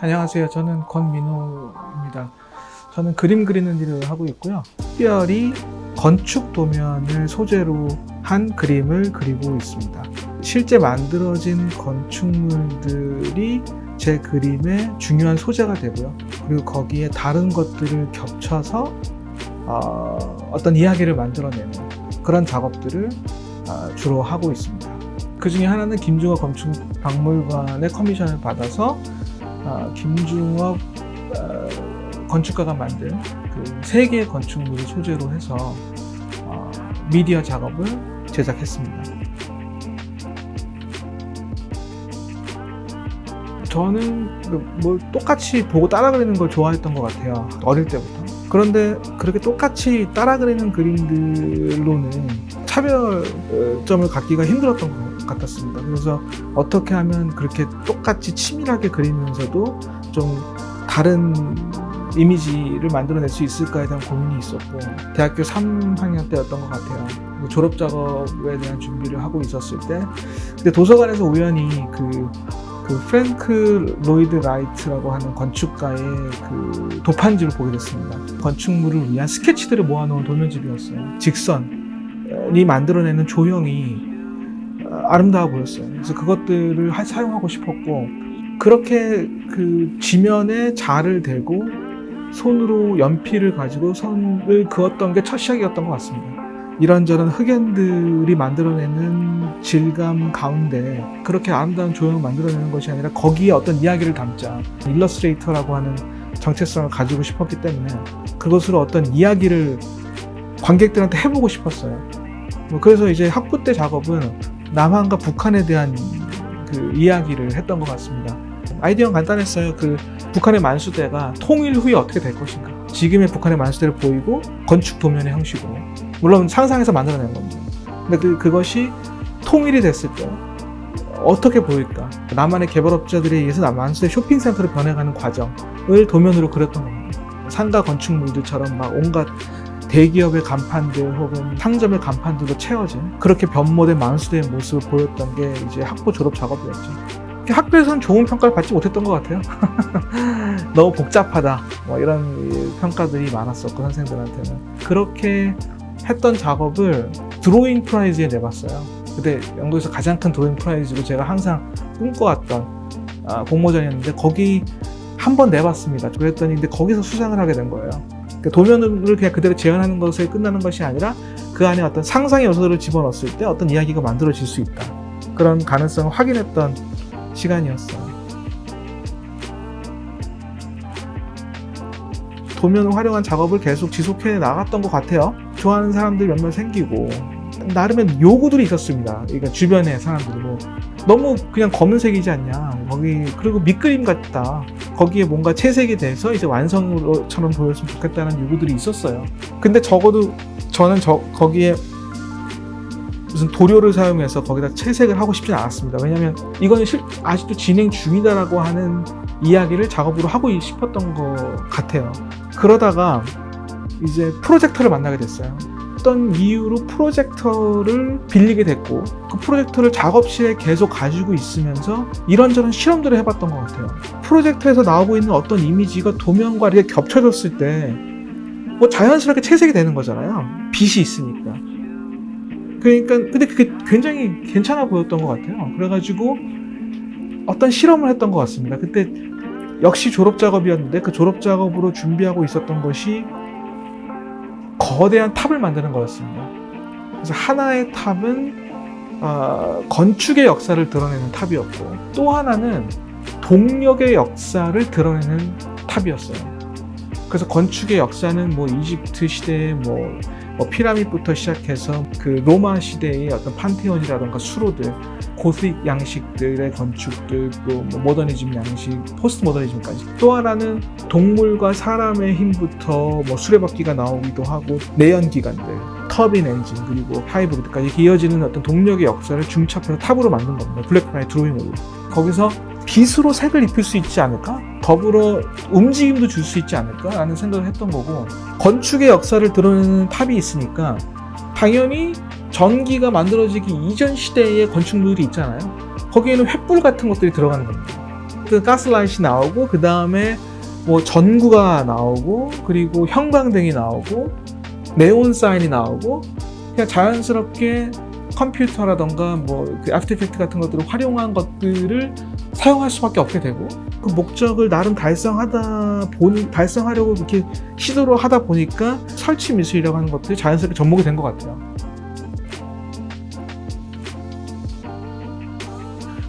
안녕하세요. 저는 권민호입니다. 저는 그림 그리는 일을 하고 있고요. 특별히 건축 도면을 소재로 한 그림을 그리고 있습니다. 실제 만들어진 건축물들이 제 그림의 중요한 소재가 되고요. 그리고 거기에 다른 것들을 겹쳐서 어떤 이야기를 만들어내는 그런 작업들을 주로 하고 있습니다. 그 중에 하나는 김중업 건축박물관의 커미션을 받아서 김중업 건축가가 만든 그 3개의 건축물을 소재로 해서 미디어 작업을 제작했습니다. 저는 뭐 똑같이 보고 따라 그리는 걸 좋아했던 것 같아요. 어릴 때부터. 그런데 그렇게 똑같이 따라 그리는 그림들로는 차별점을 갖기가 힘들었던 것 같았습니다. 그래서 어떻게 하면 그렇게 똑같이 치밀하게 그리면서도 좀 다른 이미지를 만들어낼 수 있을까에 대한 고민이 있었고, 대학교 3학년 때였던 것 같아요. 졸업 작업에 대한 준비를 하고 있었을 때, 근데 도서관에서 우연히 그 프랭크 로이드 라이트라고 하는 건축가의 그 도판지를 보게 됐습니다. 건축물을 위한 스케치들을 모아놓은 도면집이었어요. 직선이 만들어내는 조형이 아름다워 보였어요. 그래서 그것들을 사용하고 싶었고, 그렇게 그 지면에 자를 대고 손으로 연필을 가지고 선을 그었던 게 첫 시작이었던 것 같습니다. 이런저런 흑연들이 만들어내는 질감 가운데 그렇게 아름다운 조형을 만들어내는 것이 아니라 거기에 어떤 이야기를 담자, 일러스트레이터라고 하는 정체성을 가지고 싶었기 때문에 그것으로 어떤 이야기를 관객들한테 해보고 싶었어요. 그래서 이제 학부 때 작업은 남한과 북한에 대한 그 이야기를 했던 것 같습니다. 아이디어는 간단했어요. 그 북한의 만수대가 통일 후에 어떻게 될 것인가. 지금의 북한의 만수대를 보이고 건축 도면의 형식으로, 물론 상상해서 만들어낸 겁니다. 근데 그것이 통일이 됐을 때 어떻게 보일까. 남한의 개발업자들에 의해서 만수대 쇼핑센터로 변해가는 과정을 도면으로 그렸던 겁니다. 상가 건축물들처럼 막 온갖 대기업의 간판들 혹은 상점의 간판들로 채워진 그렇게 변모된 만수대의 모습을 보였던 게 이제 학부 졸업 작업이었죠. 학교에서는 좋은 평가를 받지 못했던 것 같아요. 너무 복잡하다, 뭐 이런 평가들이 많았었고, 선생님들한테는. 그렇게 했던 작업을 드로잉 프라이즈에 내봤어요. 그때 영국에서 가장 큰 드로잉 프라이즈로 제가 항상 꿈꿔왔던 공모전이었는데, 거기 한번 내봤습니다. 그랬더니 근데 거기서 수상을 하게 된 거예요. 도면을 그냥 그대로 재현하는 것에 끝나는 것이 아니라 그 안에 어떤 상상의 요소들을 집어넣었을 때 어떤 이야기가 만들어질 수 있다. 그런 가능성을 확인했던 시간이었어요. 도면을 활용한 작업을 계속 지속해 나갔던 것 같아요. 좋아하는 사람들이 몇몇 생기고, 나름의 요구들이 있었습니다. 그러니까 주변의 사람들이 뭐 너무 그냥 검은색이지 않냐, 거기 그리고 밑그림 같다, 거기에 뭔가 채색이 돼서 이제 완성처럼 보였으면 좋겠다는 요구들이 있었어요. 근데 적어도 저는 거기에 무슨 도료를 사용해서 거기다 채색을 하고 싶진 않았습니다. 왜냐하면 이거는 아직도 진행 중이다라고 하는 이야기를 작업으로 하고 싶었던 것 같아요. 그러다가 이제 프로젝터를 만나게 됐어요. 어떤 이유로 프로젝터를 빌리게 됐고, 그 프로젝터를 작업실에 계속 가지고 있으면서 이런저런 실험들을 해봤던 것 같아요. 프로젝터에서 나오고 있는 어떤 이미지가 도면과 이렇게 겹쳐졌을 때 뭐 자연스럽게 채색이 되는 거잖아요. 빛이 있으니까. 그러니까 근데 그게 굉장히 괜찮아 보였던 것 같아요. 그래가지고 어떤 실험을 했던 것 같습니다. 그때 역시 졸업 작업이었는데, 그 졸업 작업으로 준비하고 있었던 것이 거대한 탑을 만드는 거였습니다. 그래서 하나의 탑은 건축의 역사를 드러내는 탑이었고, 또 하나는 동력의 역사를 드러내는 탑이었어요. 그래서 건축의 역사는 뭐 이집트 시대의 뭐 피라밋부터 시작해서 그 로마 시대의 어떤 판테온이라던가 수로들, 고딕 양식들의 건축들, 또 뭐 모더니즘 양식, 포스트 모더니즘까지. 또 하나는 동물과 사람의 힘부터 뭐 수레바퀴가 나오기도 하고, 내연기관들, 터빈 엔진, 그리고 하이브리드까지 이어지는 어떤 동력의 역사를 중첩해서 탑으로 만든 겁니다. 블랙라이트 드로잉으로. 거기서 빛으로 색을 입힐 수 있지 않을까? 더불어 움직임도 줄 수 있지 않을까? 라는 생각을 했던 거고, 건축의 역사를 드러내는 탑이 있으니까 당연히 전기가 만들어지기 이전 시대의 건축물이 있잖아요. 거기에는 횃불 같은 것들이 들어가는 겁니다. 어쨌든 가스라이트이 나오고 그 다음에 뭐 전구가 나오고 그리고 형광등이 나오고 네온 사인이 나오고 그냥 자연스럽게 컴퓨터라던가 뭐 그 애프터 이펙트 같은 것들을 활용한 것들을 사용할 수밖에 없게 되고 그 목적을 나름 달성하려고 이렇게 시도를 하다 보니까 설치 미술이라고 하는 것들이 자연스럽게 접목이 된 것 같아요.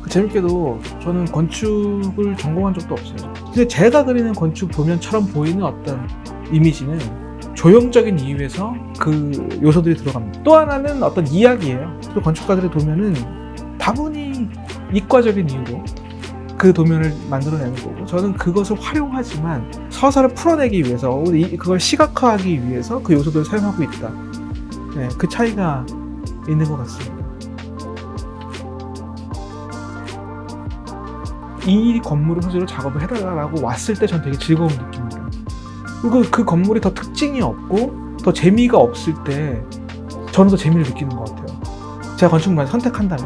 재밌게도 저는 건축을 전공한 적도 없어요. 근데 제가 그리는 건축 도면처럼 보이는 어떤 이미지는 조형적인 이유에서 그 요소들이 들어갑니다. 또 하나는 어떤 이야기예요. 또 건축가들의 도면은 다분히 이과적인 이유로 그 도면을 만들어내는 거고 저는 그것을 활용하지만 서사를 풀어내기 위해서 그걸 시각화하기 위해서 그 요소들을 사용하고 있다. 네, 그 차이가 있는 것 같습니다. 이 건물을 소재로 작업을 해달라고 왔을 때 전 되게 즐거운 느낌이에요. 그리고 그 건물이 더 특징이 없고 더 재미가 없을 때 저는 더 재미를 느끼는 것 같아요. 제가 건축물을 선택한다면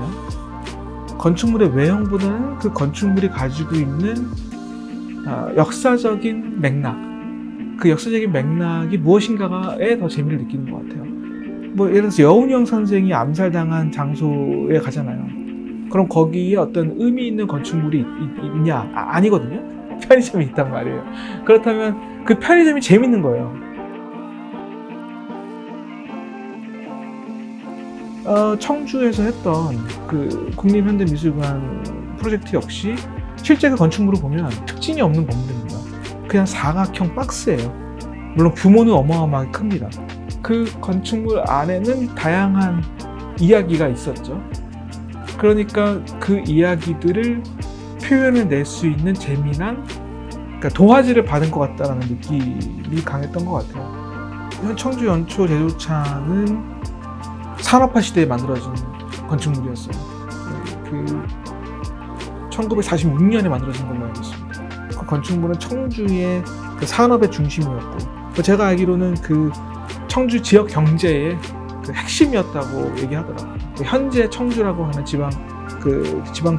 건축물의 외형보다는 그 건축물이 가지고 있는 역사적인 맥락, 그 역사적인 맥락이 무엇인가에 더 재미를 느끼는 것 같아요. 뭐 예를 들어서 여운형 선생이 암살당한 장소에 가잖아요. 그럼 거기에 어떤 의미 있는 건축물이 있냐? 아니거든요. 편의점이 있단 말이에요. 그렇다면 그 편의점이 재밌는 거예요. 청주에서 했던 그 국립현대미술관 프로젝트 역시 실제 그 건축물을 보면 특징이 없는 건물입니다. 그냥 사각형 박스예요. 물론 규모는 어마어마하게 큽니다. 그 건축물 안에는 다양한 이야기가 있었죠. 그러니까 그 이야기들을 표현을 낼 수 있는 재미난 그러니까 도화지를 받은 것 같다는 느낌이 강했던 것 같아요. 청주 연초 제조창은 산업화 시대에 만들어진 건축물이었어요. 그 1946년에 만들어진 걸로 알고 있습니다. 그 건축물은 청주의 그 산업의 중심이었고 제가 알기로는 그 청주 지역 경제의 그 핵심이었다고 얘기하더라고요. 현재 청주라고 하는 지방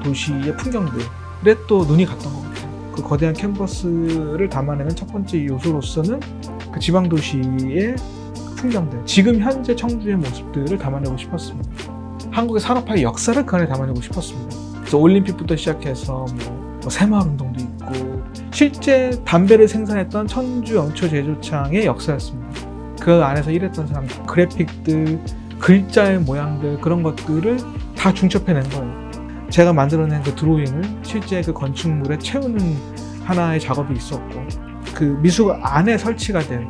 도시의 풍경들에 또 눈이 갔던 것 같아요. 그 거대한 캔버스를 담아내는 첫 번째 요소로서는 그 지방 도시의 풍경들, 지금 현재 청주의 모습들을 담아내고 싶었습니다. 한국의 산업화의 역사를 그 안에 담아내고 싶었습니다. 그래서 올림픽부터 시작해서 뭐 새마을 운동도 있고 실제 담배를 생산했던 청주 영초 제조창의 역사였습니다. 그 안에서 일했던 사람들, 그래픽들, 글자의 모양들 그런 것들을 다 중첩해낸 거예요. 제가 만들어낸 그 드로잉을 실제 그 건축물에 채우는 하나의 작업이 있었고 그 미술 안에 설치가 된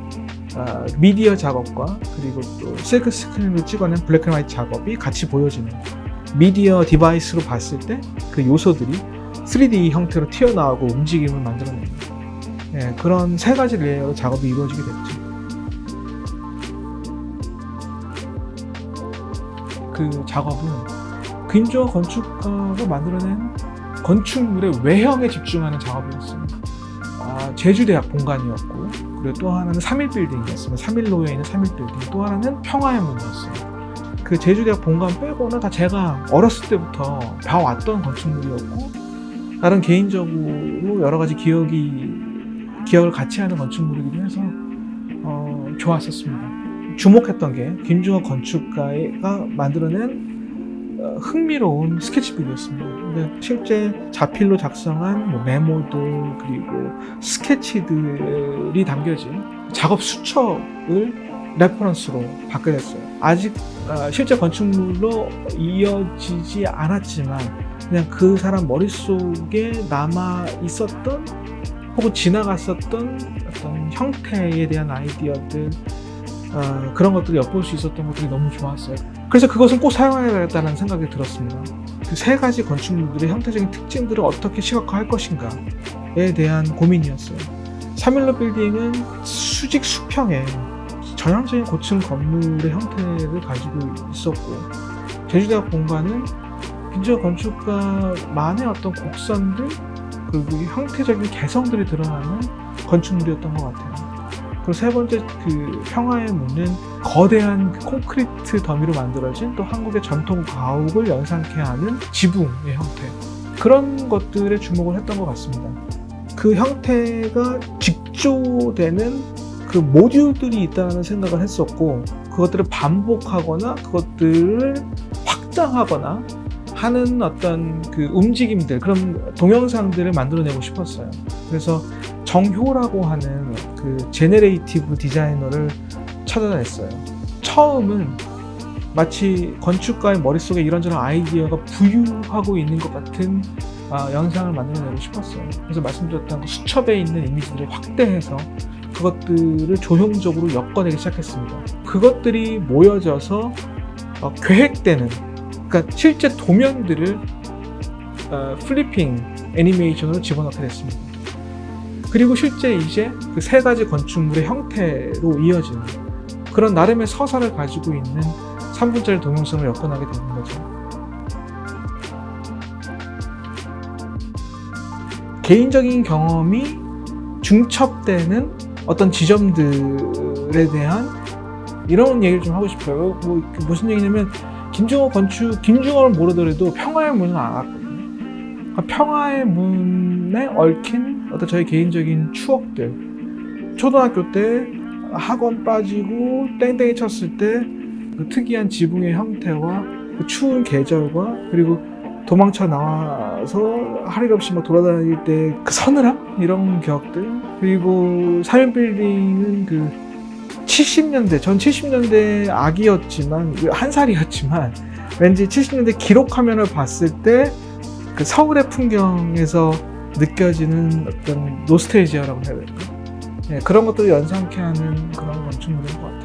미디어 작업과 그리고 또 실크 스크린으로 찍어낸 블랙 앤 화이트 작업이 같이 보여지는 미디어 디바이스로 봤을 때 그 요소들이 3D 형태로 튀어나오고 움직임을 만들어냅니다. 네, 그런 세 가지 레이어로 작업이 이루어지게 됐죠. 그 작업은 김종호 건축가가 만들어낸 건축물의 외형에 집중하는 작업이었습니다. 제주대학 본관이었고 그리고 또 하나는 3.1 빌딩이었습니다. 3.1로에 있는 3.1 빌딩, 또 하나는 평화의 문이었어요. 그 제주대학 본관 빼고는 다 제가 어렸을 때부터 봐왔던 건축물이었고 나름 개인적으로 여러 가지 기억을 같이 하는 건축물이기도 해서 좋았었습니다. 주목했던 게 김종호 건축가가 만들어낸 흥미로운 스케치북이었습니다. 근데 실제 자필로 작성한 뭐 메모들 그리고 스케치들이 담겨진 작업 수첩을 레퍼런스로 받게 됐어요. 아직 실제 건축물로 이어지지 않았지만 그냥 그 사람 머릿속에 남아 있었던 혹은 지나갔었던 어떤 형태에 대한 아이디어들 그런 것들을 엿볼 수 있었던 것들이 너무 좋았어요. 그래서 그것은 꼭 사용해야겠다는 생각이 들었습니다. 그 세 가지 건축물들의 형태적인 특징들을 어떻게 시각화할 것인가에 대한 고민이었어요. 3.1로 빌딩은 수직 수평의 전형적인 고층 건물의 형태를 가지고 있었고 제주대학 본관은 김종호 건축가만의 어떤 곡선들 그리고 형태적인 개성들이 드러나는 건축물이었던 것 같아요. 그리고 세 번째 그 평화의 문은 거대한 콘크리트 더미로 만들어진 또 한국의 전통 가옥을 연상케 하는 지붕의 형태. 그런 것들에 주목을 했던 것 같습니다. 그 형태가 직조되는 그 모듈들이 있다는 생각을 했었고, 그것들을 반복하거나 그것들을 확장하거나 하는 어떤 그 움직임들, 그런 동영상들을 만들어내고 싶었어요. 그래서 정효라고 하는 그 제네레이티브 디자이너를 찾아냈어요. 처음은 마치 건축가의 머릿속에 이런저런 아이디어가 부유하고 있는 것 같은 영상을 만들어내고 싶었어요. 그래서 말씀드렸던 수첩에 있는 이미지들을 확대해서 그것들을 조형적으로 엮어내기 시작했습니다. 그것들이 모여져서 계획되는, 그러니까 실제 도면들을 플리핑 애니메이션으로 집어넣게 됐습니다. 그리고 실제 이제 그 세 가지 건축물의 형태로 이어지는 그런 나름의 서사를 가지고 있는 3분짜리 동영상을 엮어나게 되는 거죠. 개인적인 경험이 중첩되는 어떤 지점들에 대한 이런 얘기를 좀 하고 싶어요. 무슨 얘기냐면, 김중호를 모르더라도 평화의 문은 알았거든요. 평화의 문에 얽힌 어떤 저희 개인적인 추억들. 초등학교 때 학원 빠지고 땡땡이 쳤을 때 그 특이한 지붕의 형태와 그 추운 계절과 그리고 도망쳐 나와서 할 일 없이 막 돌아다닐 때 그 서늘함? 이런 기억들. 그리고 사면빌딩은 그 70년대, 전 70년대 아기였지만, 한 살이었지만 왠지 70년대 기록화면을 봤을 때 그 서울의 풍경에서 느껴지는 어떤 노스텔지아라고 해야 될까? 네, 그런 것들을 연상케 하는 그런 건축물인 것 같아요.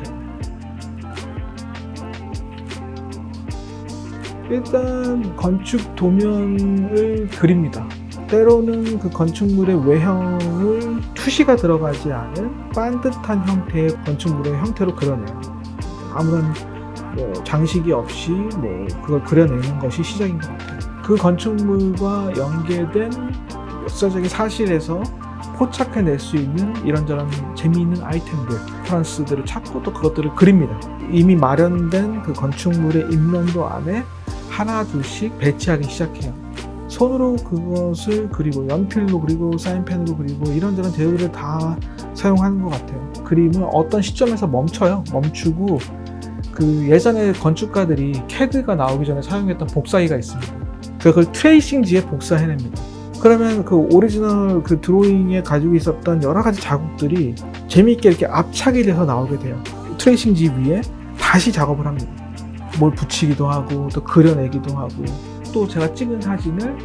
일단 건축 도면을 그립니다. 때로는 그 건축물의 외형을 투시가 들어가지 않은 반듯한 형태의 건축물의 형태로 그려내요. 아무런 장식이 없이 그걸 그려내는 것이 시작인 것 같아요. 그 건축물과 연계된 역사적인 사실에서 포착해낼 수 있는 이런저런 재미있는 아이템들, 레퍼런스들을 찾고 또 그것들을 그립니다. 이미 마련된 그 건축물의 입면도 안에 하나 둘씩 배치하기 시작해요. 손으로 그것을 그리고 연필로 그리고 사인펜으로 그리고 이런저런 재료를 다 사용하는 것 같아요. 그림은 어떤 시점에서 멈춰요. 멈추고 그 예전에 건축가들이 CAD가 나오기 전에 사용했던 복사기가 있습니다. 그걸 트레이싱지에 복사해냅니다. 그러면 그 오리지널 그 드로잉에 가지고 있었던 여러 가지 자국들이 재미있게 이렇게 압착이 돼서 나오게 돼요. 트레이싱지 위에 다시 작업을 합니다. 뭘 붙이기도 하고 또 그려내기도 하고 또 제가 찍은 사진을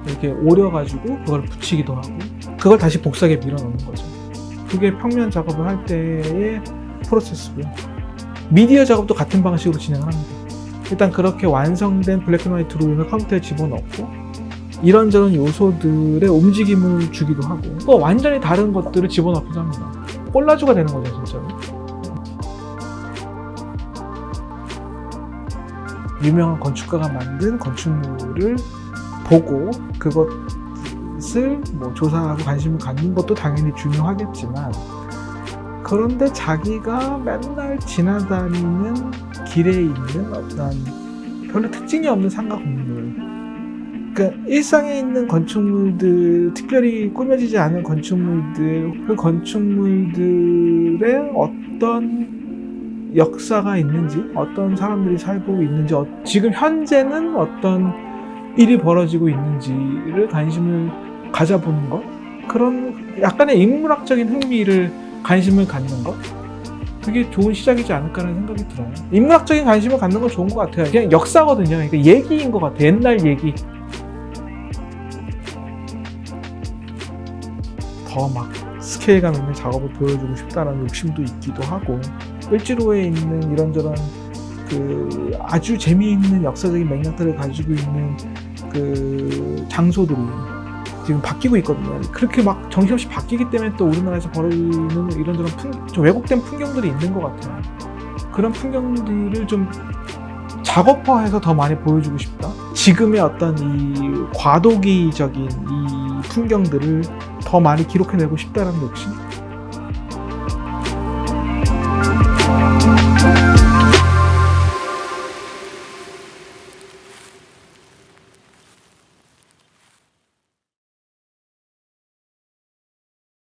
이렇게 오려가지고 그걸 붙이기도 하고 그걸 다시 복사기에 밀어넣는 거죠. 그게 평면 작업을 할 때의 프로세스고요. 미디어 작업도 같은 방식으로 진행을 합니다. 일단 그렇게 완성된 블랙앤화이트 드로잉을 컴퓨터에 집어넣고 이런저런 요소들의 움직임을 주기도 하고 또 완전히 다른 것들을 집어넣기도 합니다. 콜라주가 되는 거죠, 진짜로. 유명한 건축가가 만든 건축물을 보고 그것을 조사하고 관심을 갖는 것도 당연히 중요하겠지만, 그런데 자기가 맨날 지나다니는 길에 있는 어떤 별로 특징이 없는 상가 건물, 그러니까 일상에 있는 건축물들, 특별히 꾸며지지 않은 건축물들, 그 건축물들의 어떤 역사가 있는지, 어떤 사람들이 살고 있는지, 지금 현재는 어떤 일이 벌어지고 있는지를 관심을 가져보는 것, 그런 약간의 인문학적인 흥미를 관심을 갖는 것, 그게 좋은 시작이지 않을까라는 생각이 들어요. 인문학적인 관심을 갖는 건 좋은 것 같아요. 그냥 역사거든요. 그러니까 얘기인 것 같아요. 옛날 얘기. 더 막 스케일감 있는 작업을 보여주고 싶다라는 욕심도 있기도 하고, 을지로에 있는 이런저런 그 아주 재미있는 역사적인 맥락들을 가지고 있는 그 장소들이 지금 바뀌고 있거든요. 그렇게 막 정신없이 바뀌기 때문에 또 우리나라에서 벌어지는 이런저런 좀 왜곡된 풍경들이 있는 것 같아요. 그런 풍경들을 좀 작업화해서 더 많이 보여주고 싶다. 지금의 어떤 이 과도기적인 이 풍경들을 더 많이 기록해내고 싶다는 욕심?